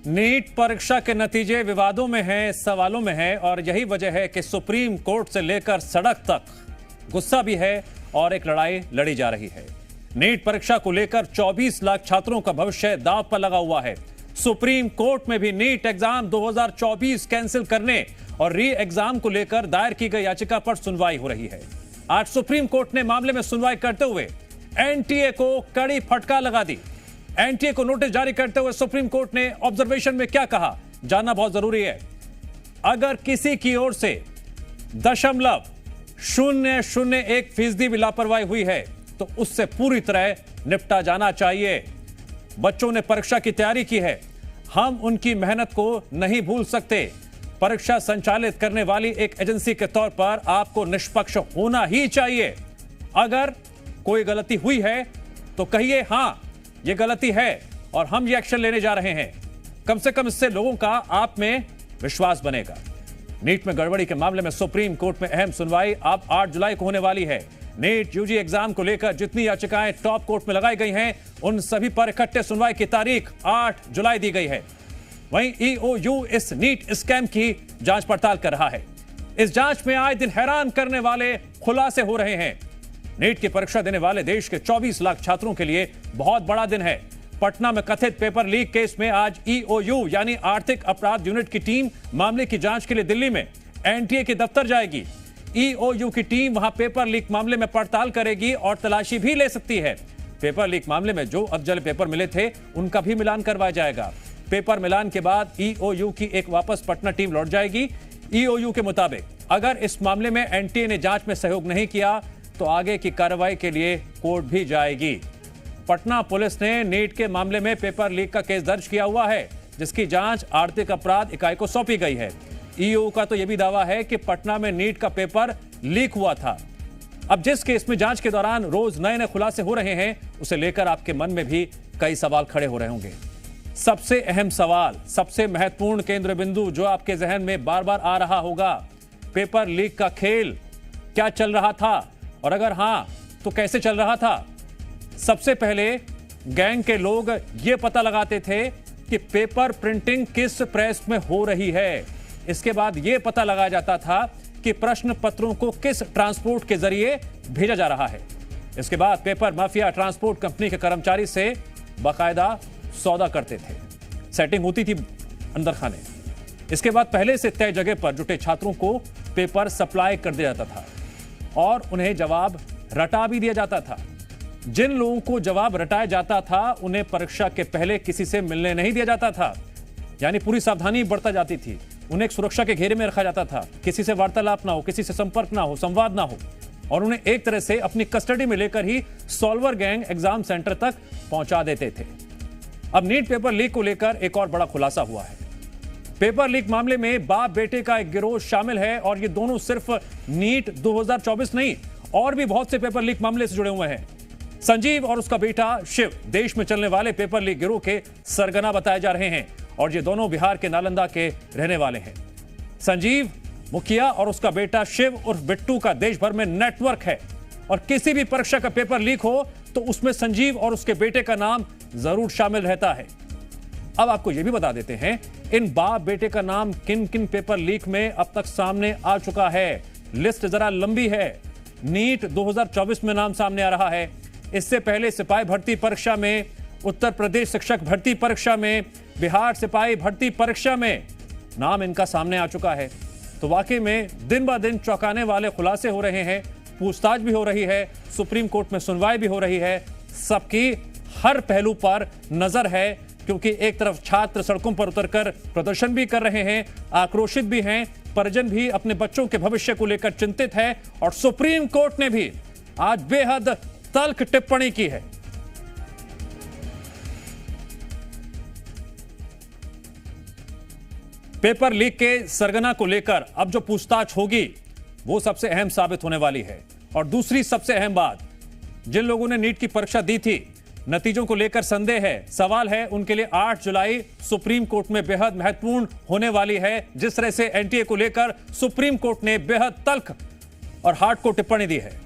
NEET परीक्षा के नतीजे विवादों में हैं, सवालों में हैं और यही वजह है कि सुप्रीम कोर्ट से लेकर सड़क तक गुस्सा भी है और एक लड़ाई लड़ी जा रही है। नीट परीक्षा को लेकर 24 लाख छात्रों का भविष्य दांव पर लगा हुआ है। सुप्रीम कोर्ट में भी नीट एग्जाम 2024 कैंसिल करने और री एग्जाम को लेकर दायर की गई याचिका पर सुनवाई हो रही है। आज सुप्रीम कोर्ट ने मामले में सुनवाई करते हुए एनटीए को कड़ी फटकार लगा दी। एनटीए को नोटिस जारी करते हुए सुप्रीम कोर्ट ने ऑब्जर्वेशन में क्या कहा, जानना बहुत जरूरी है। अगर किसी की ओर से 0.001% भी लापरवाही हुई है तो उससे पूरी तरह निपटा जाना चाहिए। बच्चों ने परीक्षा की तैयारी की है, हम उनकी मेहनत को नहीं भूल सकते। परीक्षा संचालित करने वाली एक एजेंसी के तौर पर आपको निष्पक्ष होना ही चाहिए। अगर कोई गलती हुई है तो कहिए हां ये गलती है और हम ये एक्शन लेने जा रहे हैं। कम से कम इससे लोगों का आप में विश्वास बनेगा। नीट में गड़बड़ी के मामले में सुप्रीम कोर्ट में अहम सुनवाई अब 8 जुलाई को होने वाली है। नीट यूजी एग्जाम को लेकर जितनी याचिकाएं टॉप कोर्ट में लगाई गई हैं, उन सभी पर इकट्ठे सुनवाई की तारीख 8 जुलाई दी गई है। वहीं ईओयू इस नीट स्कैम की जांच पड़ताल कर रहा है। इस जांच में आए दिन हैरान करने वाले खुलासे हो रहे हैं। नीट की परीक्षा देने वाले देश के 24 लाख छात्रों के लिए बहुत बड़ा दिन है। पटना में कथित पेपर लीक केस में आज ईओयू यानी आर्थिक अपराध यूनिट की टीम मामले की जांच के लिए दिल्ली में एनटीए के दफ्तर जाएगी। ईओयू की टीम वहां पेपर लीक मामले में पड़ताल करेगी और तलाशी भी ले सकती है। पेपर लीक मामले में जो अधजले पेपर मिले थे उनका भी मिलान करवाया जाएगा। पेपर मिलान के बाद ईओयू की एक वापस पटना टीम लौट जाएगी। ईओयू के मुताबिक अगर इस मामले में एनटीए ने जांच में सहयोग नहीं किया तो आगे की कार्रवाई के लिए कोर्ट भी जाएगी। पटना पुलिस ने नीट के मामले में पेपर लीक का केस दर्ज किया हुआ है, जिसकी जांच आर्थिक अपराध इकाई को सौंपी गई है। ईओयू का तो यह भी दावा है कि पटना में नीट का पेपर लीक हुआ था। अब जिस केस में जांच के दौरान रोज नए नए खुलासे हो रहे हैं, उसे लेकर आपके मन में भी कई सवाल खड़े हो रहे होंगे। सबसे अहम सवाल, सबसे महत्वपूर्ण केंद्र बिंदु जो आपके जहन में बार बार आ रहा होगा, पेपर लीक का खेल क्या चल रहा था और अगर हां तो कैसे चल रहा था। सबसे पहले गैंग के लोग यह पता लगाते थे कि पेपर प्रिंटिंग किस प्रेस में हो रही है। इसके बाद यह पता लगाया जाता था कि प्रश्न पत्रों को किस ट्रांसपोर्ट के जरिए भेजा जा रहा है। इसके बाद पेपर माफिया ट्रांसपोर्ट कंपनी के कर्मचारी से बाकायदा सौदा करते थे, सेटिंग होती थी अंदर खाने। इसके बाद पहले से तय जगह पर जुटे छात्रों को पेपर सप्लाई कर दिया जाता था और उन्हें जवाब रटा भी दिया जाता था। जिन लोगों को जवाब रटाया जाता था उन्हें परीक्षा के पहले किसी से मिलने नहीं दिया जाता था, यानी पूरी सावधानी बरता जाती थी। उन्हें एक सुरक्षा के घेरे में रखा जाता था, किसी से वार्तालाप ना हो, किसी से संपर्क ना हो, संवाद ना हो और उन्हें एक तरह से अपनी कस्टडी में लेकर ही सॉल्वर गैंग एग्जाम सेंटर तक पहुंचा देते थे। अब नीट पेपर लीक को लेकर एक और बड़ा खुलासा हुआ है। पेपर लीक मामले में बाप बेटे का एक गिरोह शामिल है और ये दोनों सिर्फ नीट 2024 नहीं और भी बहुत से पेपर लीक मामले से जुड़े हुए हैं। संजीव और उसका बेटा शिव देश में चलने वाले पेपर लीक गिरोह के सरगना बताए जा रहे हैं और ये दोनों बिहार के नालंदा के रहने वाले हैं। संजीव मुखिया और उसका बेटा शिव उर्फ बिट्टू का देश भर में नेटवर्क है और किसी भी परीक्षा का पेपर लीक हो तो उसमें संजीव और उसके बेटे का नाम जरूर शामिल रहता है। अब आपको यह भी बता देते हैं इन बाप बेटे का नाम किन किन पेपर लीक में अब तक सामने आ चुका है। लिस्ट जरा लंबी है। नीट 2024 में नाम सामने आ रहा है। इससे पहले सिपाही भर्ती परीक्षा में, उत्तर प्रदेश शिक्षक भर्ती परीक्षा में, बिहार सिपाही भर्ती परीक्षा में नाम इनका सामने आ चुका है। तो वाकई में दिन ब दिन चौंकाने वाले खुलासे हो रहे हैं, पूछताछ भी हो रही है, सुप्रीम कोर्ट में सुनवाई भी हो रही है। सबकी हर पहलू पर नजर है क्योंकि एक तरफ छात्र सड़कों पर उतरकर प्रदर्शन भी कर रहे हैं, आक्रोशित भी हैं, परिजन भी अपने बच्चों के भविष्य को लेकर चिंतित है और सुप्रीम कोर्ट ने भी आज बेहद तल्ख टिप्पणी की है। पेपर लीक के सरगना को लेकर अब जो पूछताछ होगी वो सबसे अहम साबित होने वाली है। और दूसरी सबसे अहम बात, जिन लोगों ने नीट की परीक्षा दी थी, नतीजों को लेकर संदेह है, सवाल है, उनके लिए 8 जुलाई सुप्रीम कोर्ट में बेहद महत्वपूर्ण होने वाली है। जिस तरह से एनटीए को लेकर सुप्रीम कोर्ट ने बेहद तल्ख और हार्डकोर टिप्पणी दी है।